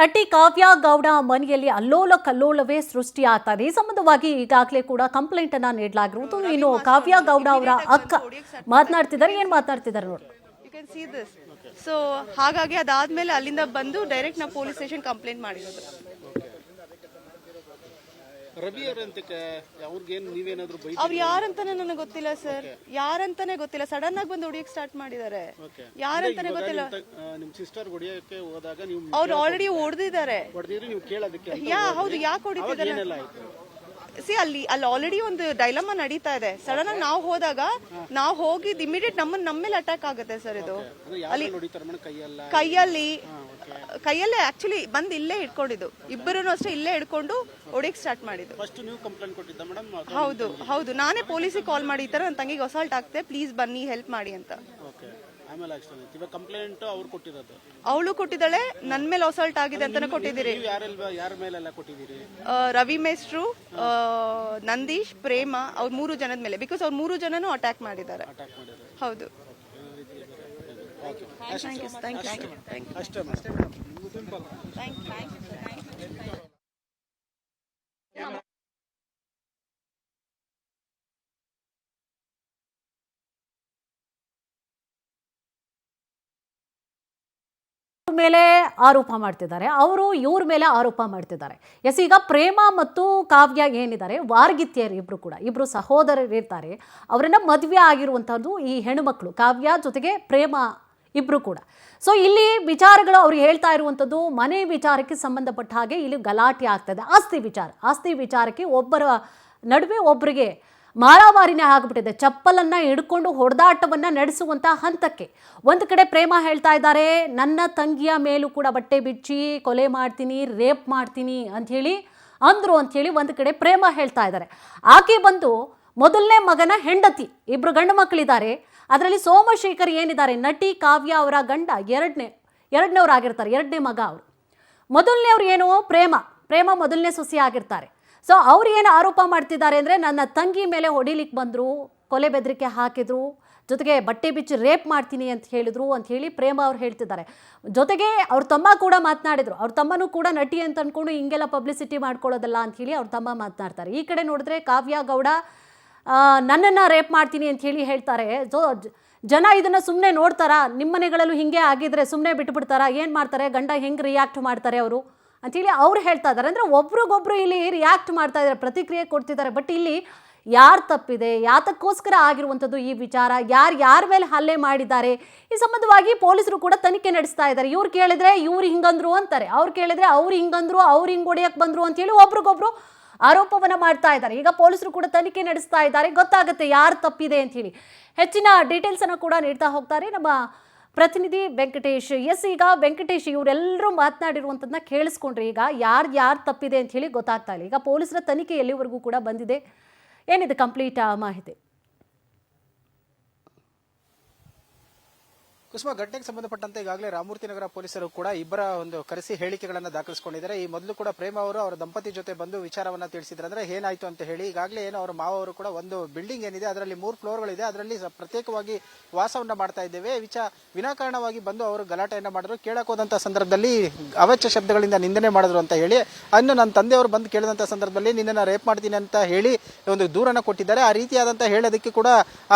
ನಟಿ ಕಾವ್ಯ ಗೌಡ ಮನೆಯಲ್ಲಿ ಅಲ್ಲೋಲ ಕಲ್ಲೋಲವೇ ಸೃಷ್ಟಿಯಾಗ್ತಾ ಇದೆ. ಈ ಸಂಬಂಧವಾಗಿ ಈಗಾಗಲೇ ಕೂಡ ಕಂಪ್ಲೇಂಟ್ ಅನ್ನ ನೀಡಲಾಗಿರುವುದು. ಇನ್ನು ಕಾವ್ಯ ಗೌಡ ಅವರ ಅಕ್ಕ ಮಾತನಾಡ್ತಿದ್ದಾರೆ. ಏನ್ ಮಾತನಾಡ್ತಿದ್ದಾರೆ ನೋಡಿ. ಸೊ ಹಾಗಾಗಿ ಅದಾದ್ಮೇಲೆ ಅಲ್ಲಿಂದ ಬಂದು ಡೈರೆಕ್ಟ್ ನಾವು ಪೊಲೀಸ್ ಸ್ಟೇಷನ್ ಕಂಪ್ಲೇಂಟ್ ಮಾಡಿರೋದು. ಅವ್ರು ಯಾರಂತಾನೆ ನನಗೆ ಗೊತ್ತಿಲ್ಲ ಸರ್, ಯಾರಂತಾನೆ ಗೊತ್ತಿಲ್ಲ. ಸಡನ್ ಆಗಿ ಬಂದು ಹೊಡಿಯಕ್ಕೆ ಸ್ಟಾರ್ಟ್ ಮಾಡಿದ್ದಾರೆ. ಯಾರಂತಾನೆ ಗೊತ್ತಿಲ್ಲ. ಅವ್ರು ಆಲ್ರೆಡಿ ಹೊಡೆದಿದ್ದಾರೆ. ಹೌದು, ಯಾಕೆ ಹೊಡಿತಿದ್ದಾರೆ? ಅಲ್ಲಿ ಆಲ್ರೆಡಿ ಒಂದು ಡೈಲಮಾ ನಡೀತಾ ಇದೆ. ಸಡನ್ ಆಗಿ ನಾವು ಹೋದಾಗ ನಾವು ಹೋಗಿದ್ ಇಮಿಡಿಯೇಟ್ ನಮ್ಮ ಮೇಲೆ ಅಟ್ಯಾಕ್ ಆಗುತ್ತೆ ಸರ್. ಇದು ಅಲ್ಲಿ ಕೈಯಲ್ಲೇ ಆಕ್ಚುಲಿ ಬಂದು ಇಲ್ಲೇ ಇಟ್ಕೊಂಡಿದ್ದು. ಇಬ್ಬರೂ ಅಷ್ಟೇ ಇಲ್ಲೇ ಇಟ್ಕೊಂಡು ಹೊಡಿಯಕ್ ಸ್ಟಾರ್ಟ್ ಮಾಡಿದ್ದು. ಹೌದು, ನಾನೇ ಪೊಲೀಸಿಗೆ ಕಾಲ್ ಮಾಡಿ ಈ ತರ ನನ್ನ ತಂಗಿಗೆ ಅಸಾಲ್ಟ್ ಆಗ್ತದೆ, ಪ್ಲೀಸ್ ಬನ್ನಿ ಹೆಲ್ಪ್ ಮಾಡಿ ಅಂತ. ಅವಳು ಕೊಟ್ಟಿದ್ದಾಳೆ, ನನ್ ಮೇಲೆ ಅಸಾಲ್ಟ್ ಆಗಿದೆ ಅಂತಾನೆ ಕೊಟ್ಟಿದ್ದೀರಿ. ರವಿ ಮೇಸ್ಟ್ರು, ನಂದೀಶ್, ಪ್ರೇಮ, ಅವ್ರ 3 ಜನದ ಮೇಲೆ. ಬಿಕಾಸ್ ಅವ್ರ 3 ಜನನು ಅಟ್ಯಾಕ್ ಮಾಡಿದ್ದಾರೆ. ಹೌದು. ಮೇಲೆ ಆರೋಪ ಮಾಡ್ತಿದ್ದಾರೆ, ಅವರು ಇವ್ರ ಮೇಲೆ ಆರೋಪ ಮಾಡ್ತಿದ್ದಾರೆ. ಎಸ್, ಈಗ ಪ್ರೇಮ ಮತ್ತು ಕಾವ್ಯ ಏನಿದ್ದಾರೆ ವಾರ್ಗಿತ್ಯರು, ಇಬ್ರು ಸಹೋದರರು ಇರ್ತಾರೆ. ಅವರನ್ನ ಮದುವೆ ಆಗಿರುವಂಥದ್ದು ಈ ಹೆಣ್ಣುಮಕ್ಕಳು ಕಾವ್ಯ ಜೊತೆಗೆ ಪ್ರೇಮ ಇಬ್ರು ಕೂಡ. ಸೊ ಇಲ್ಲಿ ವಿಚಾರಗಳು ಅವ್ರು ಹೇಳ್ತಾ ಇರುವಂಥದ್ದು ಮನೆ ವಿಚಾರಕ್ಕೆ ಸಂಬಂಧಪಟ್ಟ ಹಾಗೆ ಇಲ್ಲಿ ಗಲಾಟೆ ಆಗ್ತದೆ. ಆಸ್ತಿ ವಿಚಾರಕ್ಕೆ ಒಬ್ಬರ ನಡುವೆ ಒಬ್ಬರಿಗೆ ಮಾರಾಮಾರಿನೇ ಆಗಿಬಿಟ್ಟಿದೆ. ಚಪ್ಪಲನ್ನು ಹಿಡ್ಕೊಂಡು ಹೊಡೆದಾಟವನ್ನು ನಡೆಸುವಂಥ ಹಂತಕ್ಕೆ. ಒಂದು ಕಡೆ ಪ್ರೇಮ ಹೇಳ್ತಾ ಇದ್ದಾರೆ, ನನ್ನ ತಂಗಿಯ ಮೇಲೂ ಕೂಡ ಬಟ್ಟೆ ಬಿಚ್ಚಿ ಕೊಲೆ ಮಾಡ್ತೀನಿ, ರೇಪ್ ಮಾಡ್ತೀನಿ ಅಂಥೇಳಿ ಅಂಥೇಳಿ ಒಂದು ಕಡೆ ಪ್ರೇಮ ಹೇಳ್ತಾ ಇದ್ದಾರೆ. ಆಕೆ ಬಂದು ಮೊದಲನೇ ಮಗನ ಹೆಂಡತಿ, ಇಬ್ಬರು ಗಂಡು ಮಕ್ಕಳಿದ್ದಾರೆ. ಅದರಲ್ಲಿ ಸೋಮಶೇಖರ್ ಏನಿದ್ದಾರೆ ನಟಿ ಕಾವ್ಯ ಅವರ ಗಂಡ, ಎರಡನೇವರಾಗಿರ್ತಾರೆ, ಎರಡನೇ ಮಗ ಅವರು. ಮೊದಲನೇವ್ರು ಏನು ಪ್ರೇಮ ಮೊದಲನೇ ಸೊಸೆ ಆಗಿರ್ತಾರೆ. ಸೊ ಅವ್ರು ಏನು ಆರೋಪ ಮಾಡ್ತಿದ್ದಾರೆ ಅಂದರೆ, ನನ್ನ ತಂಗಿ ಮೇಲೆ ಹೊಡಿಲಿಕ್ಕೆ ಬಂದರು, ಕೊಲೆ ಬೆದರಿಕೆ ಹಾಕಿದ್ರು, ಜೊತೆಗೆ ಬಟ್ಟೆ ಬಿಚ್ಚಿ ರೇಪ್ ಮಾಡ್ತೀನಿ ಅಂತ ಹೇಳಿದ್ರು ಅಂತ ಹೇಳಿ ಪ್ರೇಮ ಅವ್ರು ಹೇಳ್ತಿದ್ದಾರೆ. ಜೊತೆಗೆ ಅವ್ರ ತಮ್ಮ ಕೂಡ ಮಾತನಾಡಿದ್ರು. ಅವ್ರ ತಮ್ಮನೂ ಕೂಡ ನಟಿ ಅಂತ ಅಂದ್ಕೊಂಡು ಹಿಂಗೆಲ್ಲ ಪಬ್ಲಿಸಿಟಿ ಮಾಡ್ಕೊಳ್ಳೋದಲ್ಲ ಅಂತ ಹೇಳಿ ಅವ್ರ ತಮ್ಮ ಮಾತನಾಡ್ತಾರೆ. ಈ ಕಡೆ ನೋಡಿದ್ರೆ ಕಾವ್ಯ ಗೌಡ ನನ್ನನ್ನು ರೇಪ್ ಮಾಡ್ತೀನಿ ಅಂತ ಹೇಳಿ ಹೇಳ್ತಾರೆ. ಜನ ಇದನ್ನು ಸುಮ್ಮನೆ ನೋಡ್ತಾರಾ? ನಿಮ್ಮ ಮನೆಗಳಲ್ಲೂ ಹಿಂಗೆ ಆಗಿದ್ರೆ ಸುಮ್ಮನೆ ಬಿಟ್ಬಿಡ್ತಾರಾ? ಏನು ಮಾಡ್ತಾರೆ, ಗಂಡ ಹೆಂಗೆ ರಿಯಾಕ್ಟ್ ಮಾಡ್ತಾರೆ ಅವರು ಅಂಥೇಳಿ ಅವ್ರು ಹೇಳ್ತಾ ಇದ್ದಾರೆ. ಅಂದರೆ ಒಬ್ರಿಗೊಬ್ರು ಇಲ್ಲಿ ರಿಯಾಕ್ಟ್ ಮಾಡ್ತಾ ಇದ್ದಾರೆ, ಪ್ರತಿಕ್ರಿಯೆ ಕೊಡ್ತಿದ್ದಾರೆ. ಬಟ್ ಇಲ್ಲಿ ಯಾರು ತಪ್ಪಿದೆ, ಯಾತಕ್ಕೋಸ್ಕರ ಆಗಿರುವಂಥದ್ದು ಈ ವಿಚಾರ, ಯಾರ ಮೇಲೆ ಹಲ್ಲೆ ಮಾಡಿದ್ದಾರೆ, ಈ ಸಂಬಂಧವಾಗಿ ಪೊಲೀಸರು ಕೂಡ ತನಿಖೆ ನಡೆಸ್ತಾ ಇದ್ದಾರೆ. ಇವ್ರು ಕೇಳಿದ್ರೆ ಇವ್ರು ಹಿಂಗಂದ್ರು ಅಂತಾರೆ, ಅವ್ರು ಕೇಳಿದ್ರೆ ಅವ್ರು ಹಿಂಗಂದ್ರು, ಅವ್ರು ಹಿಂಗೆ ಹೊಡೆಯಕ್ಕೆ ಬಂದರು ಅಂತೇಳಿ ಒಬ್ರಿಗೊಬ್ರು ಆರೋಪವನ್ನು ಮಾಡ್ತಾ ಇದ್ದಾರೆ. ಈಗ ಪೊಲೀಸರು ಕೂಡ ತನಿಖೆ ನಡೆಸ್ತಾ ಇದ್ದಾರೆ, ಗೊತ್ತಾಗುತ್ತೆ ಯಾರು ತಪ್ಪಿದೆ ಅಂಥೇಳಿ. ಹೆಚ್ಚಿನ ಡೀಟೇಲ್ಸನ್ನು ಕೂಡ ನೀಡ್ತಾ ಹೋಗ್ತಾರೆ ನಮ್ಮ ಪ್ರತಿನಿಧಿ ವೆಂಕಟೇಶ್. ಎಸ್, ಈಗ ವೆಂಕಟೇಶ್ ಇವರೆಲ್ಲರೂ ಮಾತನಾಡಿರುವಂಥದ್ದನ್ನ ಕೇಳಿಸ್ಕೊಂಡ್ರೆ ಈಗ ಯಾರು ತಪ್ಪಿದೆ ಅಂತ ಹೇಳಿ ಗೊತ್ತಾಗ್ತಾ ಇಲ್ಲ. ಈಗ ಪೊಲೀಸರ ತನಿಖೆ ಎಲ್ಲಿವರೆಗೂ ಕೂಡ ಬಂದಿದೆ, ಏನಿದೆ ಕಂಪ್ಲೀಟ್ ಮಾಹಿತಿ? ಕುಸುಮ, ಘಟನೆಗೆ ಸಂಬಂಧಪಟ್ಟಂತೆ ಈಗಾಗಲೇ ರಾಮಮೂರ್ತಿ ನಗರ ಪೊಲೀಸರು ಕೂಡ ಇಬ್ಬರ ಒಂದು ಕರೆಸಿ ಹೇಳಿಕೆಗಳನ್ನು ದಾಖಲಿಸಿಕೊಂಡಿದ್ದಾರೆ. ಈ ಮೊದಲು ಕೂಡ ಪ್ರೇಮ ಅವರು ಅವರ ದಂಪತಿ ಜೊತೆ ಬಂದು ವಿಚಾರವನ್ನ ತಿಳಿಸಿದ್ರು. ಅಂದ್ರೆ ಏನಾಯ್ತು ಅಂತ ಹೇಳಿ ಈಗಾಗಲೇ ಏನು ಅವರ ಮಾವ ಅವರು ಕೂಡ ಒಂದು ಬಿಲ್ಡಿಂಗ್ ಏನಿದೆ ಅದರಲ್ಲಿ 3 ಫ್ಲೋರ್ಗಳಿದೆ, ಅದರಲ್ಲಿ ಪ್ರತ್ಯೇಕವಾಗಿ ವಾಸವನ್ನ ಮಾಡ್ತಾ ಇದ್ದೇವೆ, ವಿನಾಕಾರಣವಾಗಿ ಬಂದು ಅವರು ಗಲಾಟೆಯನ್ನ ಮಾಡಿದ್ರು. ಕೇಳಕ್ ಹೋದಂತ ಸಂದರ್ಭದಲ್ಲಿ ಅವಾಚ್ಯ ಶಬ್ದಗಳಿಂದ ನಿಂದನೆ ಮಾಡಿದ್ರು ಅಂತ ಹೇಳಿ, ಅನ್ನು ನನ್ನ ತಂದೆಯವರು ಬಂದು ಕೇಳಿದಂತ ಸಂದರ್ಭದಲ್ಲಿ ನಿನ್ನನ್ನು ರೇಪ್ ಮಾಡ್ತೀನಿ ಅಂತ ಹೇಳಿ ಒಂದು ದೂರನ್ನ ಕೊಟ್ಟಿದ್ದಾರೆ. ಆ ರೀತಿಯಾದಂತ ಹೇಳೋದಕ್ಕೆ ಕೂಡ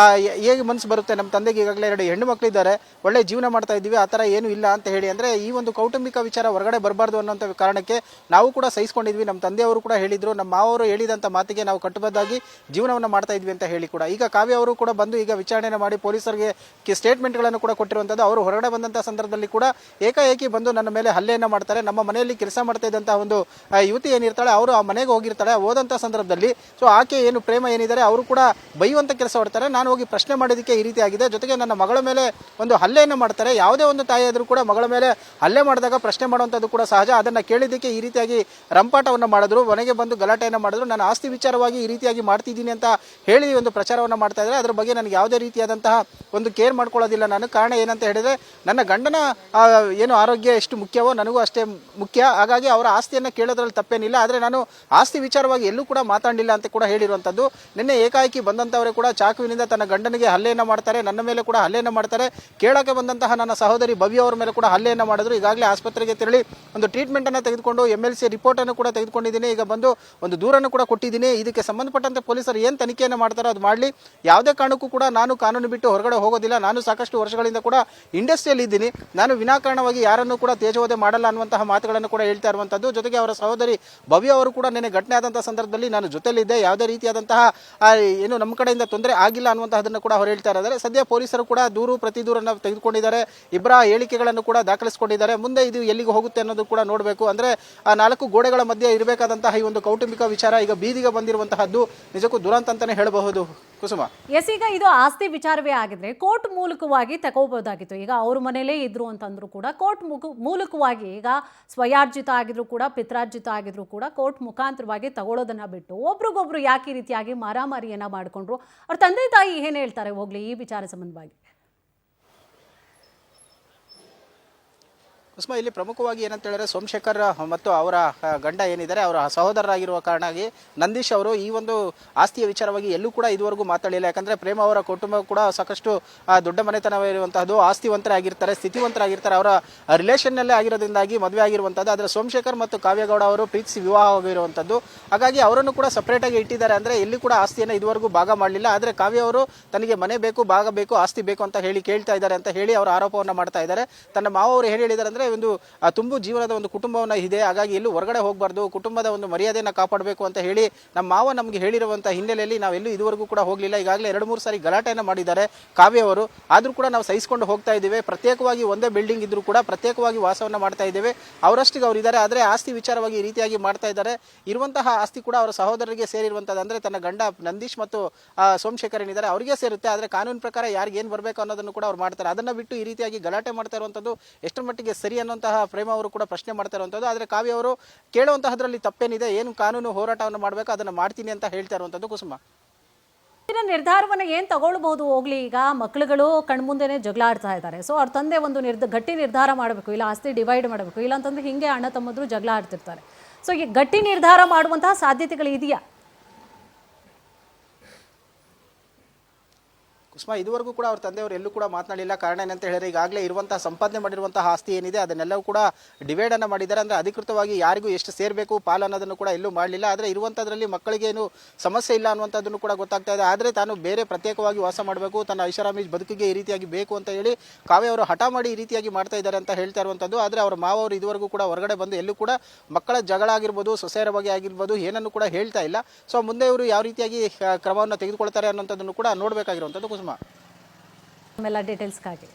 ಹೇಗೆ ಮನಸ್ಸು ಬರುತ್ತೆ? ನಮ್ಮ ತಂದೆಗೆ ಈಗಾಗಲೇ 2 ಹೆಣ್ಣು ಮಕ್ಕಳಿದ್ದಾರೆ, ಒಳ್ಳೆ ಜೀವನ ಮಾಡ್ತಾ ಇದ್ದೀವಿ, ಆ ಥರ ಏನು ಇಲ್ಲ ಅಂತ ಹೇಳಿ. ಅಂದರೆ ಈ ಒಂದು ಕೌಟುಂಬಿಕ ವಿಚಾರ ಹೊರಗಡೆ ಬರಬಾರ್ದು ಅನ್ನೋಂಥ ಕಾರಣಕ್ಕೆ ನಾವು ಕೂಡ ಸಹಿಸ್ಕೊಂಡಿದ್ವಿ. ನಮ್ಮ ತಂದೆಯವರು ಕೂಡ ಹೇಳಿದ್ರು, ನಮ್ಮ ಮಾವರು ಹೇಳಿದಂಥ ಮಾತಿಗೆ ನಾವು ಕಟ್ಟುಬದ್ಧಾಗಿ ಜೀವನವನ್ನು ಮಾಡ್ತಾ ಇದ್ವಿ ಅಂತ ಹೇಳಿ ಕೂಡ. ಈಗ ಕಾವ್ಯ ಅವರು ಕೂಡ ಬಂದು ಈಗ ವಿಚಾರಣೆಯನ್ನು ಮಾಡಿ ಪೊಲೀಸರಿಗೆ ಸ್ಟೇಟ್ಮೆಂಟ್ಗಳನ್ನು ಕೂಡ ಕೊಟ್ಟಿರುವಂಥದ್ದು. ಅವರು ಹೊರಗಡೆ ಬಂದಂಥ ಸಂದರ್ಭದಲ್ಲಿ ಕೂಡ ಏಕಾಏಕಿ ಬಂದು ನನ್ನ ಮೇಲೆ ಹಲ್ಲೆಯನ್ನು ಮಾಡ್ತಾರೆ. ನಮ್ಮ ಮನೆಯಲ್ಲಿ ಕೆಲಸ ಮಾಡ್ತಾ ಇದ್ದಂತಹ ಒಂದು ಯುವತಿ ಏನಿರ್ತಾಳೆ ಅವರು ಆ ಮನೆಗೆ ಹೋಗಿರ್ತಾಳೆ. ಹೋದಂಥ ಸಂದರ್ಭದಲ್ಲಿ ಸೊ ಆಕೆ ಏನು ಪ್ರೇಮ ಏನಿದ್ದಾರೆ ಅವರು ಕೂಡ ಬೈಯುವಂಥ ಕೆಲಸ ಮಾಡ್ತಾರೆ. ನಾನು ಹೋಗಿ ಪ್ರಶ್ನೆ ಮಾಡೋದಕ್ಕೆ ಈ ರೀತಿ ಆಗಿದೆ. ಜೊತೆಗೆ ನನ್ನ ಮಗಳ ಮೇಲೆ ಒಂದು ಹಲ್ಲೆಯನ್ನು ಮಾಡ್ತಾರೆ. ಯಾವುದೇ ಒಂದು ತಾಯಿ ಆದರೂ ಕೂಡ ಮಗಳ ಮೇಲೆ ಹಲ್ಲೆ ಮಾಡಿದಾಗ ಪ್ರಶ್ನೆ ಮಾಡುವಂಥದ್ದು ಕೂಡ ಸಹಜ. ಅದನ್ನ ಕೇಳಿದ್ದಕ್ಕೆ ಈ ರೀತಿಯಾಗಿ ರಂಪಾಟವನ್ನು ಮಾಡಿದ್ರು, ಮನೆಗೆ ಬಂದು ಗಲಾಟೆಯನ್ನು ಮಾಡಿದ್ರು. ನಾನು ಆಸ್ತಿ ವಿಚಾರವಾಗಿ ಈ ರೀತಿಯಾಗಿ ಮಾಡ್ತಿದ್ದೀನಿ ಅಂತ ಹೇಳಿ ಒಂದು ಪ್ರಚಾರವನ್ನು ಮಾಡ್ತಾ ಇದ್ದಾರೆ. ಅದ್ರ ಬಗ್ಗೆ ನನಗೆ ಯಾವುದೇ ರೀತಿಯಾದಂತಹ ಒಂದು ಕೇರ್ ಮಾಡ್ಕೊಳ್ಳೋದಿಲ್ಲ ನಾನು. ಕಾರಣ ಏನಂತ ಹೇಳಿದ್ರೆ, ನನ್ನ ಗಂಡನ ಏನು ಆರೋಗ್ಯ ಎಷ್ಟು ಮುಖ್ಯವೋ ನನಗೂ ಅಷ್ಟೇ ಮುಖ್ಯ. ಹಾಗಾಗಿ ಅವರ ಆಸ್ತಿಯನ್ನು ಕೇಳೋದ್ರಲ್ಲಿ ತಪ್ಪೇನಿಲ್ಲ. ಆದರೆ ನಾನು ಆಸ್ತಿ ವಿಚಾರವಾಗಿ ಎಲ್ಲೂ ಕೂಡ ಮಾತಾಡಲಿಲ್ಲ ಅಂತ ಕೂಡ ಹೇಳಿರುವಂಥದ್ದು. ನಿನ್ನೆ ಏಕಾಏಕಿ ಬಂದಂಥವರೇ ಕೂಡ ಚಾಕುವಿನಿಂದ ತನ್ನ ಗಂಡನಿಗೆ ಹಲ್ಲೆಯನ್ನು ಮಾಡ್ತಾರೆ, ನನ್ನ ಮೇಲೆ ಕೂಡ ಹಲ್ಲೆಯನ್ನು ಮಾಡ್ತಾರೆ. ಕೇಳ ನೋಡಕ್ಕೆ ಬಂದಂತಹ ನನ್ನ ಸಹೋದರಿ ಭವ್ಯ ಅವರ ಮೇಲೆ ಕೂಡ ಹಲ್ಲೆಯನ್ನು ಮಾಡಿದ್ರು. ಈಗಾಗಲೇ ಆಸ್ಪತ್ರೆಗೆ ತೆರಳಿ ಒಂದು ಟ್ರೀಟ್ಮೆಂಟ್ ಅನ್ನು ತೆಗೆದುಕೊಂಡು MLC ರಿಪೋರ್ಟ್ ಅನ್ನು ಕೂಡ ತೆಗೆದುಕೊಂಡಿದ್ದೀನಿ. ಈಗ ಬಂದು ಒಂದು ದೂರನ್ನು ಕೂಡ ಕೊಟ್ಟಿದ್ದೀನಿ. ಇದಕ್ಕೆ ಸಂಬಂಧಪಟ್ಟಂತೆ ಪೊಲೀಸರು ಏನು ತನಿಖೆಯನ್ನು ಮಾಡ್ತಾರೋ ಅದು ಮಾಡಲಿ. ಯಾವುದೇ ಕಾರಣಕ್ಕೂ ಕೂಡ ನಾನು ಕಾನೂನು ಬಿಟ್ಟು ಹೊರಗಡೆ ಹೋಗೋದಿಲ್ಲ. ನಾನು ಸಾಕಷ್ಟು ವರ್ಷಗಳಿಂದ ಕೂಡ ಇಂಡಸ್ಟ್ರಿಯಲ್ಲಿ ಇದ್ದೀನಿ. ನಾನು ವಿನಾಕಾರಣವಾಗಿ ಯಾರನ್ನು ಕೂಡ ತೇಜೋವಧೆ ಮಾಡಲ್ಲ ಅನ್ನುವಂತಹ ಮಾತುಗಳನ್ನು ಕೂಡ ಹೇಳ್ತಾ ಇರುವಂತದ್ದು. ಜೊತೆಗೆ ಅವರ ಸಹೋದರಿ ಭವ್ಯ ಅವರು ಕೂಡ ನಿನ್ನೆ ಘಟನೆ ಆದಂತಹ ಸಂದರ್ಭದಲ್ಲಿ ನಾನು ಜೊತೆಲಿದ್ದೆ, ಯಾವುದೇ ರೀತಿಯಾದಂತಹ ಏನು ನಮ್ಮ ಕಡೆಯಿಂದ ತೊಂದರೆ ಆಗಿಲ್ಲ ಅನ್ನುವಂತಹದನ್ನು ಕೂಡ ಅವರು ಹೇಳ್ತಾ ಇದ್ದಾರೆ. ಸದ್ಯ ಪೊಲೀಸರು ಕೂಡ ದೂರು ಪ್ರತಿ ದೂರನ್ನು ತೆಗೆದುಕೊಂಡಿದ್ದಾರೆ. ಇಬ್ಬರ ಹೇಳಿಕೆಗಳನ್ನು ಕೂಡ ದಾಖಲಿಸಿಕೊಂಡಿದ್ದಾರೆ. ಮುಂದೆ ಇದು ಎಲ್ಲಿಗೆ ಹೋಗುತ್ತೆ ಅನ್ನೋದು ಕೂಡ ನೋಡಬೇಕು. ಅಂದ್ರೆ ಆ 4 ಗೋಡೆಗಳ ಮಧ್ಯೆ ಇರಬೇಕಾದಂತಹ ಈ ಒಂದು ಕೌಟುಂಬಿಕ ವಿಚಾರ ಈಗ ಬೀದಿಗೆ ಬಂದಿರುವಂತಹದ್ದು ನಿಜಕ್ಕೂ ದುರಂತ ಅಂತಾನೆ ಹೇಳಬಹುದು. ಕುಸುಮ, ಎಸ್, ಈಗ ಇದು ಆಸ್ತಿ ವಿಚಾರವೇ ಆಗಿದ್ರೆ ಕೋರ್ಟ್ ಮೂಲಕವಾಗಿ ತಗೋಬಹುದಾಗಿತ್ತು. ಈಗ ಅವ್ರ ಮನೇಲೇ ಇದ್ರು ಅಂತಂದ್ರು ಕೂಡ ಕೋರ್ಟ್ ಮೂಲಕವಾಗಿ, ಈಗ ಸ್ವಯಾರ್ಜಿತ ಆಗಿದ್ರು ಕೂಡ ಪಿತ್ರಾರ್ಜಿತ ಆಗಿದ್ರು ಕೂಡ ಕೋರ್ಟ್ ಮುಖಾಂತರವಾಗಿ ತಗೊಳ್ಳೋದನ್ನ ಬಿಟ್ಟು ಒಬ್ರಿಗೊಬ್ರು ಯಾಕೆ ಈ ರೀತಿಯಾಗಿ ಮಾರಾಮಾರಿಯನ್ನ ಮಾಡಿಕೊಂಡ್ರು? ಅವ್ರ ತಂದೆ ತಾಯಿ ಏನ್ ಹೇಳ್ತಾರೆ ಹೋಗ್ಲಿ ಈ ವಿಚಾರ ಸಂಬಂಧವಾಗಿ? ಕುಸುಮ, ಇಲ್ಲಿ ಪ್ರಮುಖವಾಗಿ ಏನಂತ ಹೇಳಿದ್ರೆ ಸೋಮಶೇಖರ್ ಮತ್ತು ಅವರ ಗಂಡ ಏನಿದ್ದಾರೆ ಅವರ ಸಹೋದರರಾಗಿರುವ ಕಾರಣವಾಗಿ ನಂದೀಶ್ ಅವರು ಈ ಒಂದು ಆಸ್ತಿಯ ವಿಚಾರವಾಗಿ ಎಲ್ಲೂ ಕೂಡ ಇದುವರೆಗೂ ಮಾತಾಡಲಿಲ್ಲ. ಯಾಕಂದ್ರೆ ಪ್ರೇಮ ಅವರ ಕುಟುಂಬ ಕೂಡ ಸಾಕಷ್ಟು ದೊಡ್ಡ ಮನೆತನವಿರುವಂತಹದ್ದು, ಆಸ್ತಿವಂತರಾಗಿರ್ತಾರೆ, ಸ್ಥಿತಿವಂತರಾಗಿರ್ತಾರೆ. ಅವರ ರಿಲೇಷನ್ನಲ್ಲೇ ಆಗಿರೋದ್ರಿಂದಾಗಿ ಮದುವೆ ಆಗಿರುವಂಥದ್ದು. ಆದರೆ ಸೋಮಶೇಖರ್ ಮತ್ತು ಕಾವ್ಯಗೌಡ ಅವರು ಪ್ರೀತಿಸಿ ವಿವಾಹವಾಗಿರುವಂಥದ್ದು. ಹಾಗಾಗಿ ಅವರನ್ನು ಕೂಡ ಸಪರೇಟ್ ಆಗಿ ಇಟ್ಟಿದ್ದಾರೆ. ಅಂದ್ರೆ ಎಲ್ಲಿ ಕೂಡ ಆಸ್ತಿಯನ್ನು ಇದುವರೆಗೂ ಭಾಗ ಮಾಡಲಿಲ್ಲ. ಆದರೆ ಕಾವ್ಯ ಅವರು ತನಗೆ ಮನೆ ಬೇಕು, ಭಾಗ ಬೇಕು, ಆಸ್ತಿ ಬೇಕು ಅಂತ ಹೇಳಿ ಕೇಳ್ತಾ ಇದ್ದಾರೆ ಅಂತ ಹೇಳಿ ಅವರು ಆರೋಪವನ್ನು ಮಾಡ್ತಾ ಇದ್ದಾರೆ. ತನ್ನ ಮಾವ ಅವರು ಏನು ಹೇಳಿದ್ದಾರೆ ಅಂದ್ರೆ ಒಂದು ತುಂಬು ಜೀವನದ ಒಂದು ಕುಟುಂಬವನ್ನ ಇದೆ, ಹಾಗಾಗಿ ಎಲ್ಲೂ ಹೊರಗಡೆ ಹೋಗಬಾರ್ದು, ಕುಟುಂಬದ ಒಂದು ಮರ್ಯಾದೆಯನ್ನು ಕಾಪಾಡಬೇಕು ಅಂತ ಹೇಳಿ ನಮ್ಮ ಮಾವ ನಮಗೆ ಹೇಳಿರುವಂತಹ ಹಿನ್ನೆಲೆಯಲ್ಲಿ ನಾವೆಲ್ಲೂ ಇದುವರೆಗೂ ಕೂಡ ಹೋಗಲಿಲ್ಲ. ಈಗಾಗಲೇ 2-3 ಸಾರಿ ಗಲಾಟೆಯನ್ನು ಮಾಡಿದ್ದಾರೆ ಕಾವ್ಯ ಅವರು. ಆದ್ರೂ ಕೂಡ ನಾವು ಸಹಿಸಿಕೊಂಡು ಹೋಗ್ತಾ ಇದ್ದೇವೆ. ಪ್ರತ್ಯೇಕವಾಗಿ ಒಂದೇ ಬಿಲ್ಡಿಂಗ್ ಇದ್ರೂ ಕೂಡ ಪ್ರತ್ಯೇಕವಾಗಿ ವಾಸವನ್ನ ಮಾಡ್ತಾ ಇದ್ದೇವೆ. ಅವರಷ್ಟಿಗೆ ಅವರು ಇದ್ದಾರೆ. ಆದರೆ ಆಸ್ತಿ ವಿಚಾರವಾಗಿ ಈ ರೀತಿಯಾಗಿ ಮಾಡ್ತಾ ಇದ್ದಾರೆ. ಇರುವಂತಹ ಆಸ್ತಿ ಕೂಡ ಅವರ ಸಹೋದರರಿಗೆ ಸೇರಿರುವಂತದ್ದು. ಅಂದ್ರೆ ತನ್ನ ಗಂಡ ನಂದೀಶ್ ಮತ್ತು ಸೋಮಶೇಖರ್ ಏನಿದ್ದಾರೆ ಅವರಿಗೆ ಸೇರುತ್ತೆ. ಆದರೆ ಕಾನೂನು ಪ್ರಕಾರ ಯಾರಿಗೆ ಏನು ಬರಬೇಕು ಅನ್ನೋದನ್ನು ಕೂಡ ಅವ್ರು ಮಾಡ್ತಾರೆ. ಅದನ್ನ ಬಿಟ್ಟು ಈ ರೀತಿಯಾಗಿ ಗಲಾಟೆ ಮಾಡ್ತಾ ಇರುವಂತದ್ದು ಎಷ್ಟರ ಮಟ್ಟಿಗೆ ಸರಿ ಅನ್ನುವಂತಹ ಪ್ರೇಮ ಅವರು ಕೂಡ ಪ್ರಶ್ನೆ ಮಾಡ್ತಾ ಇರುವಂತದ್ದು. ಆದರೆ ಕಾವ್ಯ ಅವರು ಕೇಳುವಂತಹದ್ರಲ್ಲಿ ತಪ್ಪೇನಿದೆ, ಏನು ಕಾನೂನು ಹೋರಾಟವನ್ನು ಮಾಡಬೇಕು ಅದನ್ನ ಮಾಡ್ತೀನಿ ಅಂತ ಹೇಳ್ತಾ ಇರುವಂತದ್ದು. ಕುಸುಮ, ನಿರ್ಧಾರವನ್ನ ಏನ್ ತಗೊಳ್ಬಹುದು ಹೋಗ್ಲಿ? ಈಗ ಮಕ್ಕಳುಗಳು ಕಣ್ಮುಂದೆನೆ ಜಗಳ ಆಡ್ತಾ ಇದ್ದಾರೆ. ಸೊ ಅವ್ರ ತಂದೆ ಒಂದು ಗಟ್ಟಿ ನಿರ್ಧಾರ ಮಾಡಬೇಕು, ಇಲ್ಲ ಆಸ್ತಿ ಡಿವೈಡ್ ಮಾಡಬೇಕು, ಇಲ್ಲ ಅಂತಂದ್ರೆ ಹಿಂಗೆ ಅಣ್ಣ ತಮ್ಮದ್ರು ಜಗಳ ಆಡ್ತಿರ್ತಾರೆ. ಸೊ ಈ ಗಟ್ಟಿ ನಿರ್ಧಾರ ಮಾಡುವಂತಹ ಸಾಧ್ಯತೆಗಳು ಇದೆಯಾ? ಕುಸುಮ, ಇದುವರೆಗೂ ಕೂಡ ಅವ್ರ ತಂದೆಯವರು ಎಲ್ಲೂ ಕೂಡ ಮಾತನಾಡಿಲ್ಲ. ಕಾರಣ ಏನಂತ ಹೇಳಿದ್ರೆ ಈಗಾಗಲೇ ಇರುವಂತಹ ಸಂಪಾದನೆ ಮಾಡಿರುವಂತಹ ಆಸ್ತಿ ಏನಿದೆ ಅದನ್ನೆಲ್ಲವೂ ಕೂಡ ಡಿವೈಡ್ ಅನ್ನ ಮಾಡಿದ್ದಾರೆ. ಅಂದ್ರೆ ಅಧಿಕೃತವಾಗಿ ಯಾರಿಗೂ ಎಷ್ಟು ಸೇರ್ಬೇಕು ಪಾಲು ಅನ್ನೋದನ್ನು ಕೂಡ ಎಲ್ಲೂ ಮಾಡಲಿಲ್ಲ. ಆದರೆ ಇರುವಂತದ್ರಲ್ಲಿ ಮಕ್ಕಳಿಗೆ ಏನು ಸಮಸ್ಯೆ ಇಲ್ಲ ಅನ್ನುವಂಥದ್ದನ್ನು ಕೂಡ ಗೊತ್ತಾಗ್ತಾ ಇದೆ. ಆದರೆ ತಾನು ಬೇರೆ ಪ್ರತ್ಯೇಕವಾಗಿ ವಾಸ ಮಾಡಬೇಕು, ತನ್ನ ಐಷಾರಾಮಿ ಬದುಕಿಗೆ ಈ ರೀತಿಯಾಗಿ ಬೇಕು ಅಂತ ಹೇಳಿ ಕಾವ್ಯ ಅವರು ಹಠ ಮಾಡಿ ಈ ರೀತಿಯಾಗಿ ಮಾಡ್ತಾ ಇದ್ದಾರೆ ಅಂತ ಹೇಳ್ತಾ ಇರುವಂತದ್ದು. ಆದರೆ ಅವರ ಮಾವ ಅವರು ಇದುವರೆಗೂ ಕೂಡ ಹೊರಗಡೆ ಬಂದು ಎಲ್ಲೂ ಕೂಡ ಮಕ್ಕಳ ಜಗಳ ಆಗಿರ್ಬೋದು, ಸೊಸೆಯರ ಬಗ್ಗೆ ಆಗಿರ್ಬೋದು ಏನನ್ನು ಕೂಡ ಹೇಳ್ತಾ ಇಲ್ಲ. ಸೊ ಮುಂದೆ ಇವರು ಯಾವ ರೀತಿಯಾಗಿ ಕ್ರಮವನ್ನು ತೆಗೆದುಕೊಳ್ತಾರೆ ಅನ್ನೋಂಥದ್ದನ್ನು ಕೂಡ ನೋಡಬೇಕಾಗಿರುವಂಥದ್ದು. ಕುಸುಮ, ಎಲ್ಲ ಡೀಟೇಲ್ಸ್ಗಾಗಿ